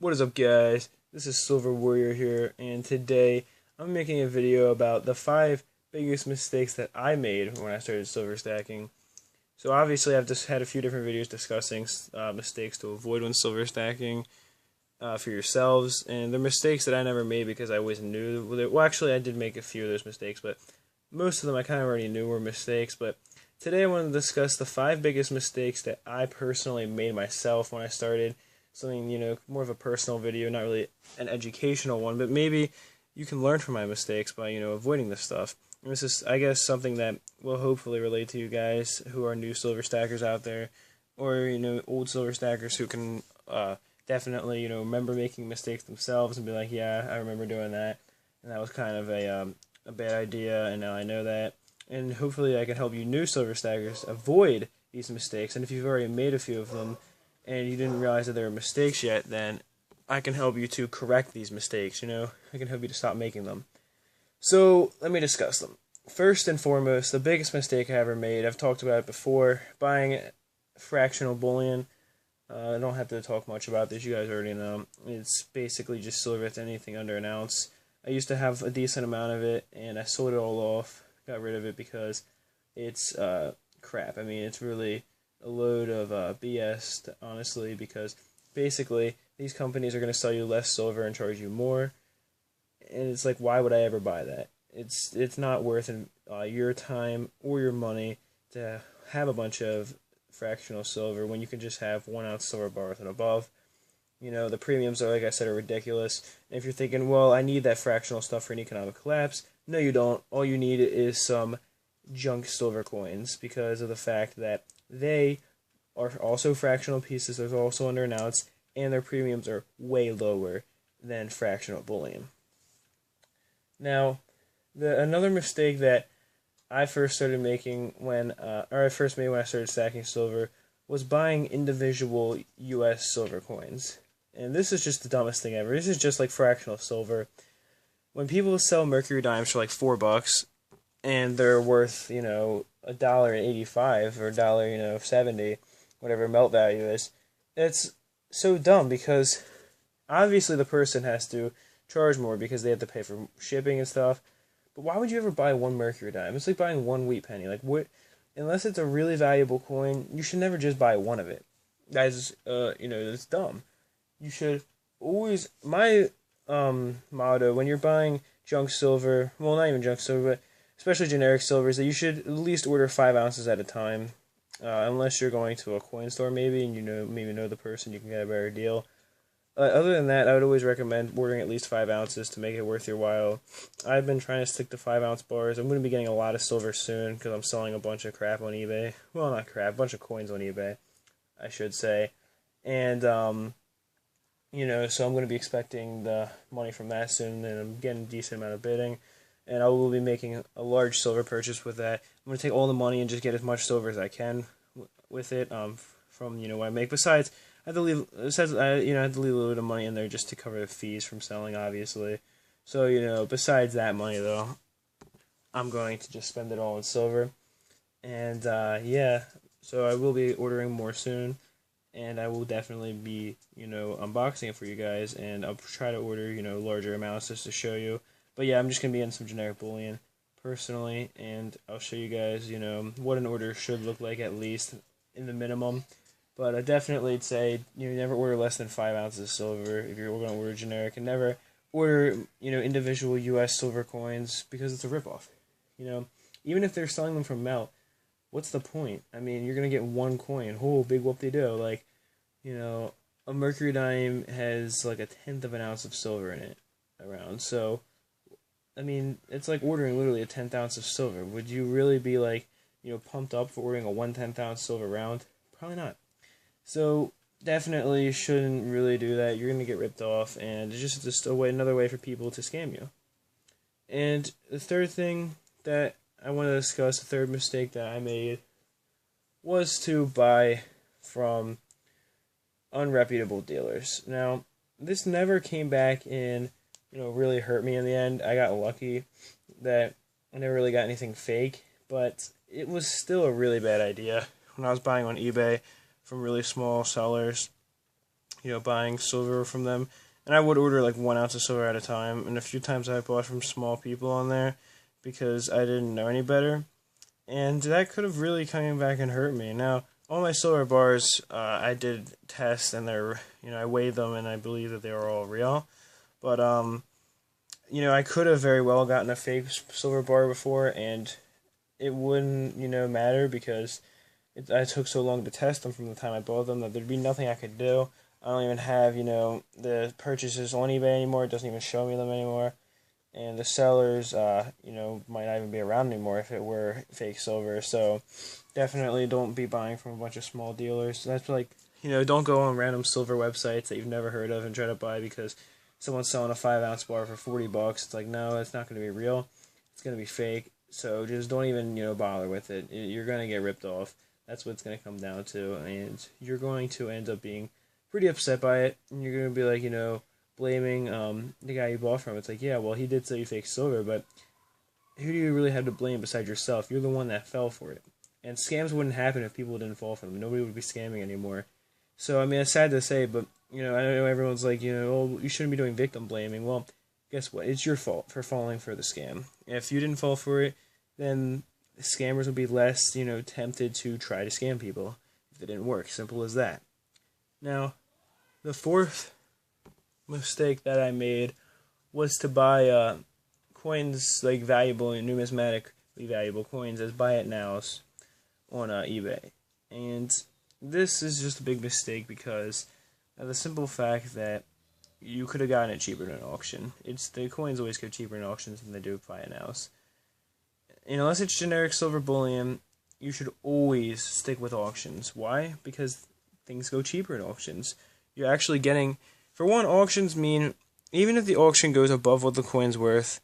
What is up, guys? This is Silver Warrior here, and today I'm making a video about the 5 biggest mistakes that I made when I started silver stacking. So obviously I've just had a few different videos discussing mistakes to avoid when silver stacking for yourselves, and they're mistakes that I never made because I always knew. Well, actually I did make a few of those mistakes, but most of them I kind of already knew were mistakes. But today I want to discuss the 5 biggest mistakes that I personally made myself when I started. Something, more of a personal video, not really an educational one, but maybe you can learn from my mistakes by, avoiding this stuff. And this is, I guess, something that will hopefully relate to you guys who are new silver stackers out there, or, old silver stackers who can definitely, remember making mistakes themselves and be like, yeah, I remember doing that, and that was kind of a bad idea, and now I know that. And hopefully I can help you new silver stackers avoid these mistakes, and if you've already made a few of them, and you didn't realize that they were mistakes yet, then I can help you to correct these mistakes, I can help you to stop making them. So, let me discuss them. First and foremost, the biggest mistake I ever made, I've talked about it before, buying fractional bullion. I don't have to talk much about this, you guys already know. It's basically just silver with anything under an ounce. I used to have a decent amount of it, and I sold it all off, got rid of it because it's crap. I mean, it's really a load of BS, honestly, because basically these companies are going to sell you less silver and charge you more, and it's like, why would I ever buy that? It's not worth your time or your money to have a bunch of fractional silver when you can just have 1 ounce silver bars and above. The premiums are, like I said, are ridiculous. And if you're thinking, well, I need that fractional stuff for an economic collapse, no, you don't. All you need is some junk silver coins, because of the fact that they are also fractional pieces, they're also under an ounce, and their premiums are way lower than fractional bullion. Now, another mistake that I first started making when I started stacking silver was buying individual US silver coins. And this is just the dumbest thing ever. This is just like fractional silver. When people sell mercury dimes for like $4, and they're worth, $1.85 or $1.70, whatever melt value is, it's so dumb, because obviously the person has to charge more because they have to pay for shipping and stuff. But why would you ever buy one mercury dime? It's like buying one wheat penny. Like, what? Unless it's a really valuable coin, you should never just buy one of it. Guys, it's dumb. You should always, my motto when you're buying junk silver, well, not even junk silver, but especially generic silvers, that you should at least order 5 ounces at a time, unless you're going to a coin store maybe, and maybe know the person, you can get a better deal. Other than that, I would always recommend ordering at least 5 ounces to make it worth your while. I've been trying to stick to 5 ounce bars. I'm going to be getting a lot of silver soon, because I'm selling a bunch of crap on eBay. Well, not crap, a bunch of coins on eBay, I should say. And, so I'm going to be expecting the money from that soon, and I'm getting a decent amount of bidding. And I will be making a large silver purchase with that. I'm going to take all the money and just get as much silver as I can with it, from, what I make. Besides, I have to leave a little bit of money in there just to cover the fees from selling, obviously. So, besides that money, though, I'm going to just spend it all in silver. And, so I will be ordering more soon. And I will definitely be, unboxing it for you guys. And I'll try to order, larger amounts just to show you. But yeah, I'm just going to be in some generic bullion, personally, and I'll show you guys, what an order should look like, at least, in the minimum. But I definitely would say, never order less than 5 ounces of silver if you're going to order generic, and never order, individual US silver coins, because it's a ripoff. Even if they're selling them from melt, what's the point? I mean, you're going to get one coin, oh, big whoop-de-doo, like, a mercury dime has like 1/10 of an ounce of silver in it around, so I mean, it's like ordering literally a 1/10 ounce of silver. Would you really be like, pumped up for ordering a 1/10 ounce silver round? Probably not. So definitely shouldn't really do that. You're gonna get ripped off, and it's just another way for people to scam you. And the third thing that I want to discuss, the third mistake that I made, was to buy from unreputable dealers. Now, this never came back in, really hurt me in the end. I got lucky that I never really got anything fake, but it was still a really bad idea when I was buying on eBay from really small sellers. buying silver from them. And I would order like 1 ounce of silver at a time. And a few times I bought from small people on there because I didn't know any better. And that could have really come back and hurt me. Now, all my silver bars, I did test, and they're, I weighed them, and I believe that they were all real. But, I could have very well gotten a fake silver bar before, and it wouldn't, matter because I took so long to test them from the time I bought them that there'd be nothing I could do. I don't even have, the purchases on eBay anymore. It doesn't even show me them anymore. And the sellers, might not even be around anymore if it were fake silver. So definitely don't be buying from a bunch of small dealers. That's like, don't go on random silver websites that you've never heard of and try to buy because someone's selling a 5-ounce bar for $40. It's like, no, it's not going to be real. It's going to be fake. So just don't even, bother with it. You're going to get ripped off. That's what it's going to come down to. And you're going to end up being pretty upset by it. And you're going to be like, blaming the guy you bought from. It's like, yeah, well, he did sell you fake silver, but who do you really have to blame besides yourself? You're the one that fell for it. And scams wouldn't happen if people didn't fall for them. Nobody would be scamming anymore. So, I mean, it's sad to say, but, I know everyone's like, oh, you shouldn't be doing victim blaming. Well, guess what? It's your fault for falling for the scam. If you didn't fall for it, then the scammers would be less, tempted to try to scam people if it didn't work. Simple as that. Now, the fourth mistake that I made was to buy coins, like valuable and numismatically valuable coins as buy it nows on eBay. And this is just a big mistake because of the simple fact that you could have gotten it cheaper than an auction. The coins always go cheaper in auctions than they do buy it nows. And unless it's generic silver bullion, you should always stick with auctions. Why? Because things go cheaper in auctions. You're actually getting, for one, auctions mean, even if the auction goes above what the coin's worth,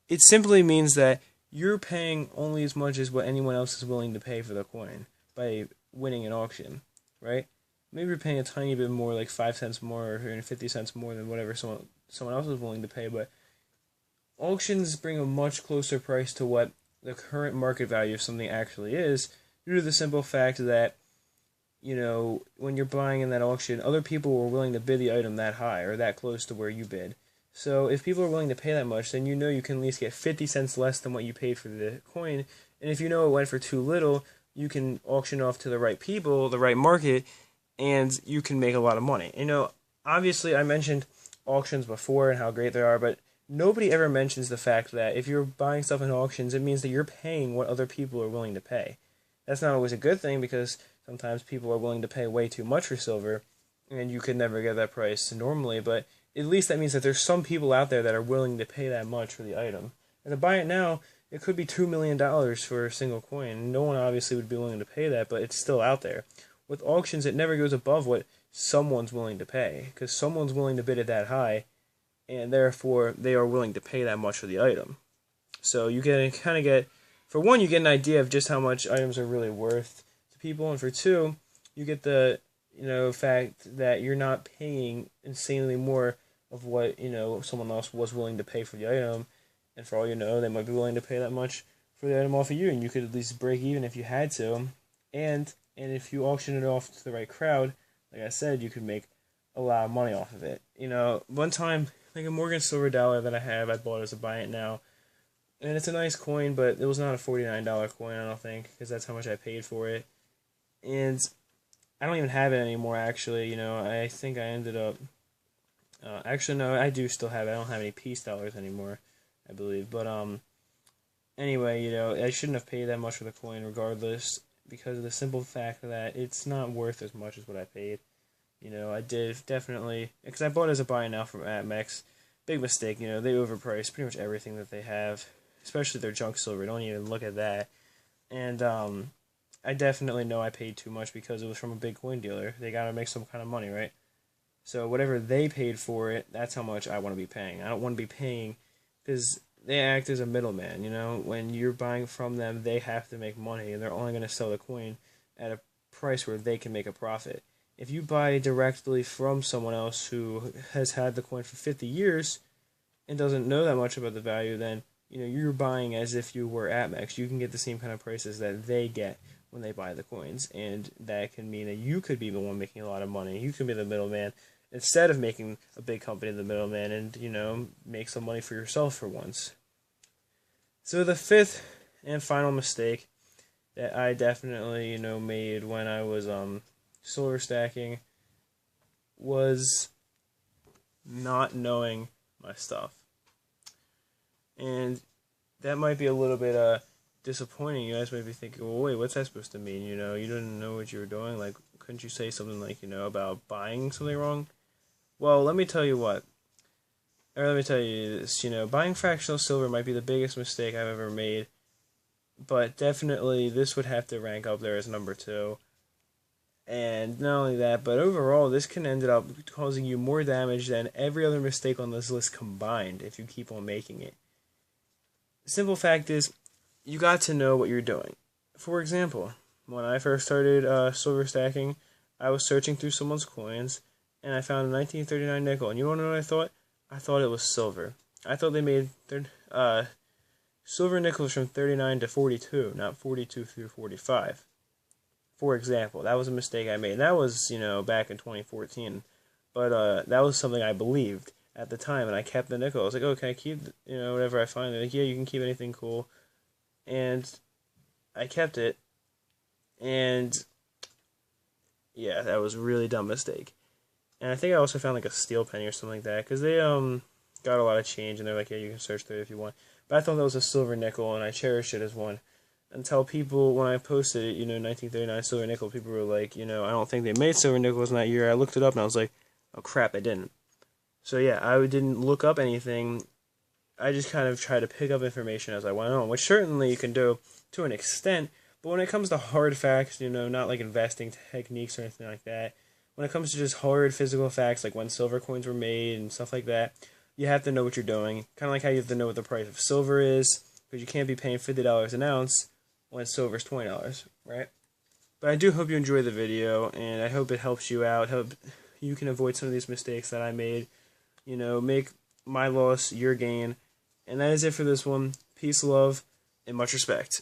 it simply means that you're paying only as much as what anyone else is willing to pay for the coin by winning an auction, right? Maybe you're paying a tiny bit more, like 5 cents more or 50 cents more than whatever someone else is willing to pay, but auctions bring a much closer price to what the current market value of something actually is, due to the simple fact that, when you're buying in that auction, other people were willing to bid the item that high or that close to where you bid. So if people are willing to pay that much, then you can at least get 50 cents less than what you paid for the coin. And if it went for too little, you can auction off to the right people, the right market, and you can make a lot of money. Obviously I mentioned auctions before and how great they are, but nobody ever mentions the fact that if you're buying stuff in auctions, it means that you're paying what other people are willing to pay. That's not always a good thing because sometimes people are willing to pay way too much for silver, and you could never get that price normally, but at least that means that there's some people out there that are willing to pay that much for the item. And to buy it now, it could be $2 million for a single coin. No one obviously would be willing to pay that, but it's still out there. With auctions, it never goes above what someone's willing to pay, because someone's willing to bid it that high, and therefore they are willing to pay that much for the item. So you can kind of get, for one, you get an idea of just how much items are really worth to people, and for two, you get the fact that you're not paying insanely more of what someone else was willing to pay for the item, and for all they might be willing to pay that much for the item off of you, and you could at least break even if you had to, and if you auction it off to the right crowd, like I said, you could make a lot of money off of it. One time, like a Morgan silver dollar that I bought as a buy it now, and it's a nice coin, but it was not a $49 coin, I don't think, because that's how much I paid for it, and I don't even have it anymore, actually. I think I ended up, actually, no, I do still have it. I don't have any peace dollars anymore, I believe, but, anyway, I shouldn't have paid that much for the coin regardless, because of the simple fact that it's not worth as much as what I paid. I did definitely, because I bought it as a buy now from ATMEX. Big mistake, they overpriced pretty much everything that they have, especially their junk silver. Don't even look at that. And I definitely know I paid too much because it was from a big coin dealer. They gotta make some kind of money, right? So whatever they paid for it, that's how much I want to be paying. I don't want to be paying, because they act as a middleman, When you're buying from them, they have to make money, and they're only going to sell the coin at a price where they can make a profit. If you buy directly from someone else who has had the coin for 50 years and doesn't know that much about the value, then you're buying as if you were ATMEX. You can get the same kind of prices that they get when they buy the coins, and that can mean that you could be the one making a lot of money. You could be the middleman instead of making a big company the middleman, and make some money for yourself for once. So the fifth and final mistake that I definitely made when I was silver stacking was not knowing my stuff. And that might be a little bit disappointing. You guys might be thinking, well, wait, what's that supposed to mean? You didn't know what you were doing. Like, couldn't you say something like, about buying something wrong? Well, let me tell you what. Or let me tell you this. Buying fractional silver might be the biggest mistake I've ever made. But definitely, this would have to rank up there as number 2. And not only that, but overall, this can end up causing you more damage than every other mistake on this list combined if you keep on making it. The simple fact is, you got to know what you're doing. For example, when I first started silver stacking, I was searching through someone's coins, and I found a 1939 nickel. And you want to know what I thought? I thought it was silver. I thought they made silver nickels from 39 to 42, not 42 through 45. For example, that was a mistake I made. And that was, back in 2014. But that was something I believed at the time, and I kept the nickel. I was like, oh, can I keep, whatever I find? They're like, yeah, you can keep anything cool. And I kept it. And yeah, that was a really dumb mistake. And I think I also found like a steel penny or something like that, because they got a lot of change, and they're like, yeah, you can search through it if you want. But I thought that was a silver nickel, and I cherished it as one. Until people, when I posted it, 1939 silver nickel, people were like, I don't think they made silver nickels in that year. I looked it up, and I was like, oh crap, they didn't. So yeah, I didn't look up anything. I just kind of tried to pick up information as I went on, which certainly you can do to an extent. But when it comes to hard facts, not like investing techniques or anything like that, when it comes to just hard physical facts, like when silver coins were made and stuff like that, you have to know what you're doing. Kind of like how you have to know what the price of silver is, because you can't be paying $50 an ounce when silver's $20, right? But I do hope you enjoy the video, and I hope it helps you out. Hope you can avoid some of these mistakes that I made. Make my loss your gain. And that is it for this one. Peace, love, and much respect.